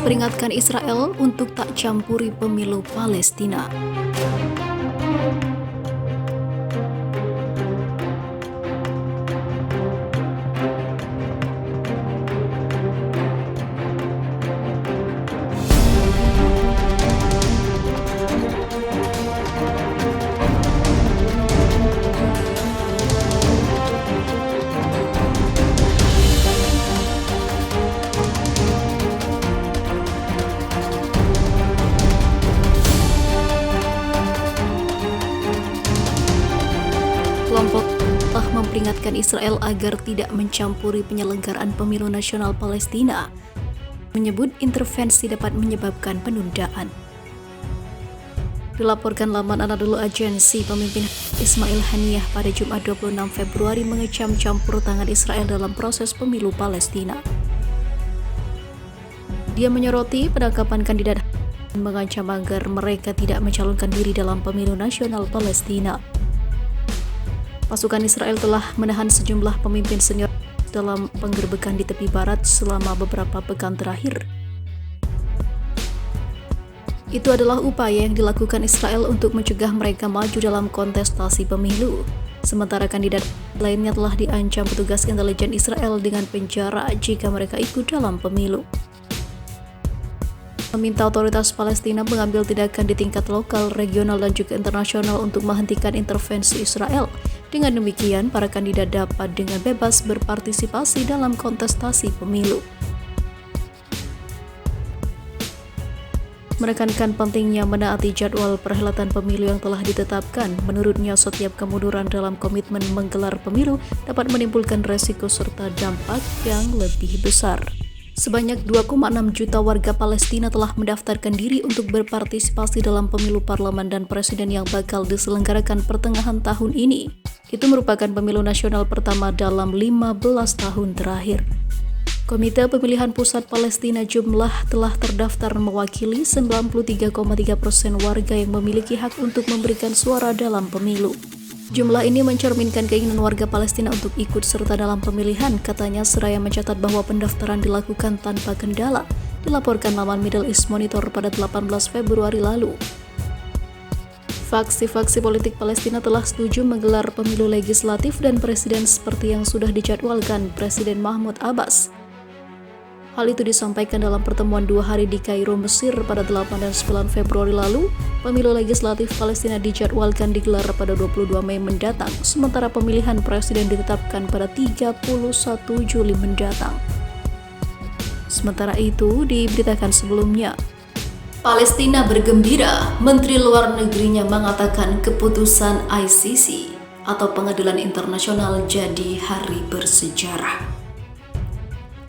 memperingatkan Israel untuk tak campuri pemilu Palestina. Kelompok telah memperingatkan Israel agar tidak mencampuri penyelenggaraan pemilu nasional Palestina, menyebut intervensi dapat menyebabkan penundaan. Dilaporkan laman Anadolu Agency, pemimpin Ismail Haniyeh pada Jumat 26 Februari mengecam campur tangan Israel dalam proses pemilu Palestina. Dia menyoroti penangkapan kandidat dan mengancam agar mereka tidak mencalonkan diri dalam pemilu nasional Palestina. Pasukan Israel telah menahan sejumlah pemimpin senior dalam penggerbekan di tepi barat selama beberapa pekan terakhir. Itu adalah upaya yang dilakukan Israel untuk mencegah mereka maju dalam kontestasi pemilu. Sementara kandidat lainnya telah diancam petugas intelijen Israel dengan penjara jika mereka ikut dalam pemilu. Meminta otoritas Palestina mengambil tindakan di tingkat lokal, regional, dan juga internasional untuk menghentikan intervensi Israel. Dengan demikian, para kandidat dapat dengan bebas berpartisipasi dalam kontestasi pemilu. Menekankan pentingnya menaati jadwal perhelatan pemilu yang telah ditetapkan. Menurutnya, setiap kemunduran dalam komitmen menggelar pemilu dapat menimbulkan resiko serta dampak yang lebih besar. Sebanyak 2,6 juta warga Palestina telah mendaftarkan diri untuk berpartisipasi dalam pemilu parlemen dan presiden yang bakal diselenggarakan pertengahan tahun ini. Itu merupakan pemilu nasional pertama dalam 15 tahun terakhir. Komite Pemilihan Pusat Palestina jumlah telah terdaftar mewakili 93,3% warga yang memiliki hak untuk memberikan suara dalam pemilu. Jumlah ini mencerminkan keinginan warga Palestina untuk ikut serta dalam pemilihan, katanya, seraya mencatat bahwa pendaftaran dilakukan tanpa kendala, dilaporkan laman Middle East Monitor pada 18 Februari lalu. Faksi-faksi politik Palestina telah setuju menggelar pemilu legislatif dan presiden seperti yang sudah dijadwalkan Presiden Mahmud Abbas. Hal itu disampaikan dalam pertemuan 2 hari di Kairo, Mesir pada 8 dan 9 Februari lalu. Pemilu legislatif Palestina dijadwalkan digelar pada 22 Mei mendatang, sementara pemilihan presiden ditetapkan pada 31 Juli mendatang. Sementara itu, diberitakan sebelumnya, Palestina bergembira, Menteri Luar Negerinya mengatakan keputusan ICC atau Pengadilan Internasional jadi hari bersejarah.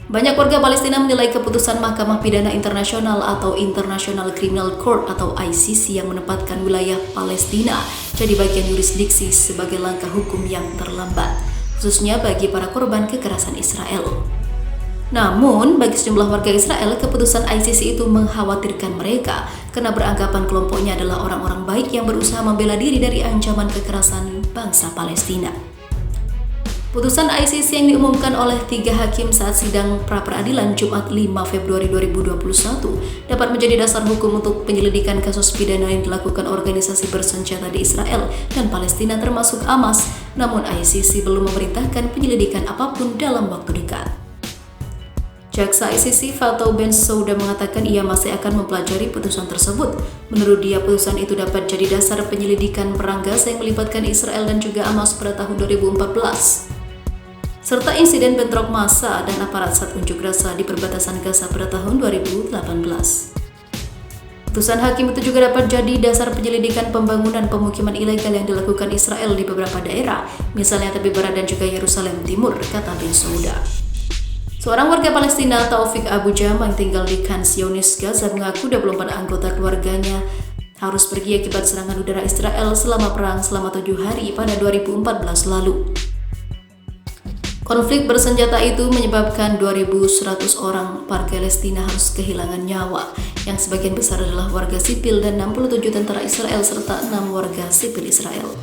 Banyak warga Palestina menilai keputusan Mahkamah Pidana Internasional atau International Criminal Court atau ICC yang menempatkan wilayah Palestina jadi bagian yurisdiksi sebagai langkah hukum yang terlambat, khususnya bagi para korban kekerasan Israel. Namun, bagi sejumlah warga Israel, keputusan ICC itu mengkhawatirkan mereka karena beranggapan kelompoknya adalah orang-orang baik yang berusaha membela diri dari ancaman kekerasan bangsa Palestina. Putusan ICC yang diumumkan oleh 3 hakim saat sidang pra-peradilan Jumat 5 Februari 2021 dapat menjadi dasar hukum untuk penyelidikan kasus pidana yang dilakukan organisasi bersenjata di Israel dan Palestina termasuk Hamas, namun ICC belum memerintahkan penyelidikan apapun dalam waktu dekat. Jaksa ICC Fatou Bensouda mengatakan ia masih akan mempelajari putusan tersebut. Menurut dia, putusan itu dapat jadi dasar penyelidikan perang Gaza yang melibatkan Israel dan juga Hamas pada tahun 2014. Serta insiden bentrok massa dan aparat saat unjuk rasa di perbatasan Gaza pada tahun 2018. Putusan hakim itu juga dapat jadi dasar penyelidikan pembangunan pemukiman ilegal yang dilakukan Israel di beberapa daerah, misalnya tepi barat dan juga Yerusalem Timur, kata Bensouda. Seorang warga Palestina, Taufik Abu Jama, yang tinggal di Khan Younis, Gaza, mengaku 24 anggota keluarganya harus pergi akibat serangan udara Israel selama perang selama 7 hari pada 2014 lalu. Konflik bersenjata itu menyebabkan 2.100 orang Palestina harus kehilangan nyawa, yang sebagian besar adalah warga sipil dan 67 tentara Israel serta 6 warga sipil Israel.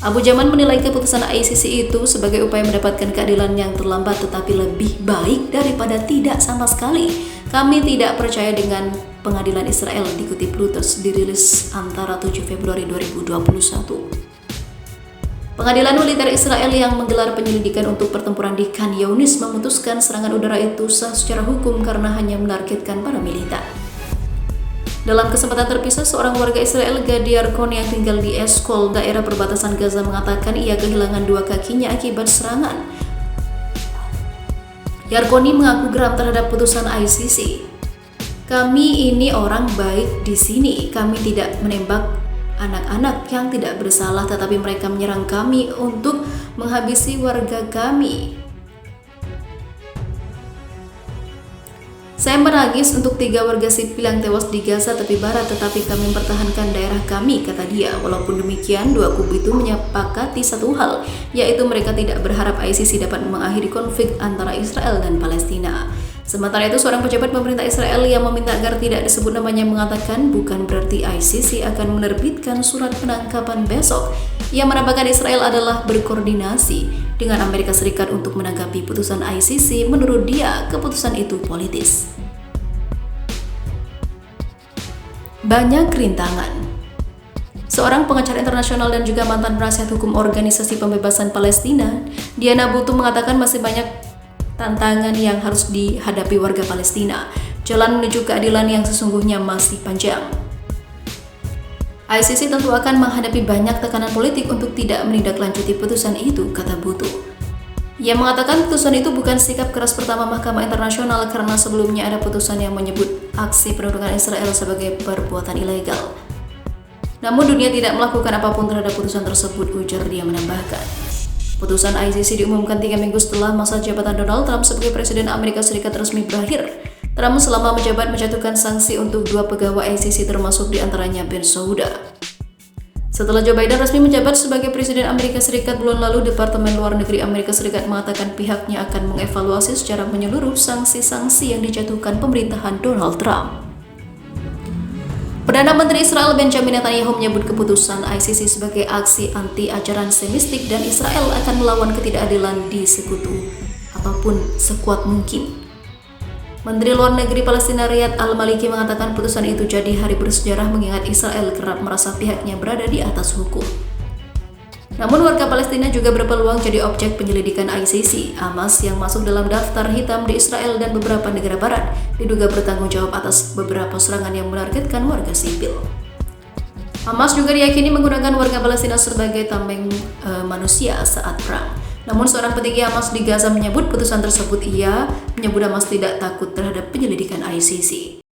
Abu Jaman menilai keputusan ICC itu sebagai upaya mendapatkan keadilan yang terlambat tetapi lebih baik daripada tidak sama sekali. Kami tidak percaya dengan pengadilan Israel, dikutip Reuters, dirilis antara 7 Februari 2021. Pengadilan militer Israel yang menggelar penyelidikan untuk pertempuran di Khan Younis memutuskan serangan udara itu sah secara hukum karena hanya menargetkan para militer. Dalam kesempatan terpisah, seorang warga Israel, Gadi Yarkon, yang tinggal di Eshkol, daerah perbatasan Gaza, mengatakan ia kehilangan 2 kakinya akibat serangan. Yarkoni mengaku geram terhadap putusan ICC. Kami ini orang baik di sini. Kami tidak menembak anak-anak yang tidak bersalah, tetapi mereka menyerang kami untuk menghabisi warga kami. Saya menangis untuk 3 warga sipil yang tewas di Gaza tepi barat, tetapi kami mempertahankan daerah kami, kata dia. Walaupun demikian, 2 kubu itu menyepakati satu hal, yaitu mereka tidak berharap ICC dapat mengakhiri konflik antara Israel dan Palestina. Sementara itu, seorang pejabat pemerintah Israel yang meminta agar tidak disebut namanya mengatakan bukan berarti ICC akan menerbitkan surat penangkapan besok. Ia menambahkan Israel adalah berkoordinasi dengan Amerika Serikat untuk menanggapi putusan ICC. Menurut dia, keputusan itu politis. Banyak rintangan. Seorang pengacara internasional dan juga mantan penasihat hukum Organisasi Pembebasan Palestina, Diana Butu, mengatakan masih banyak tantangan yang harus dihadapi warga Palestina. Jalan menuju keadilan yang sesungguhnya masih panjang. ICC tentu akan menghadapi banyak tekanan politik untuk tidak menindaklanjuti putusan itu, kata Butu. Ia mengatakan putusan itu bukan sikap keras pertama Mahkamah Internasional karena sebelumnya ada putusan yang menyebut aksi pendudukan Israel sebagai perbuatan ilegal. Namun dunia tidak melakukan apapun terhadap putusan tersebut, ujar dia menambahkan. Putusan ICC diumumkan 3 minggu setelah masa jabatan Donald Trump sebagai Presiden Amerika Serikat resmi berakhir. Trump selama menjabat menjatuhkan sanksi untuk 2 pegawai ICC termasuk diantaranya Ben Sauda. Setelah Joe Biden resmi menjabat sebagai Presiden Amerika Serikat bulan lalu, Departemen Luar Negeri Amerika Serikat mengatakan pihaknya akan mengevaluasi secara menyeluruh sanksi-sanksi yang dijatuhkan pemerintahan Donald Trump. Perdana Menteri Israel Benjamin Netanyahu menyebut keputusan ICC sebagai aksi anti-ajaran Sionistik dan Israel akan melawan ketidakadilan di sekutu ataupun sekuat mungkin. Menteri Luar Negeri Palestina Riyad Al-Maliki mengatakan putusan itu jadi hari bersejarah mengingat Israel kerap merasa pihaknya berada di atas hukum. Namun warga Palestina juga berpeluang jadi objek penyelidikan ICC. Hamas yang masuk dalam daftar hitam di Israel dan beberapa negara barat diduga bertanggung jawab atas beberapa serangan yang menargetkan warga sipil. Hamas juga diyakini menggunakan warga Palestina sebagai tameng manusia saat perang. Namun seorang petinggi Hamas di Gaza menyebut putusan tersebut. Ia menyebut Hamas tidak takut terhadap penyelidikan ICC.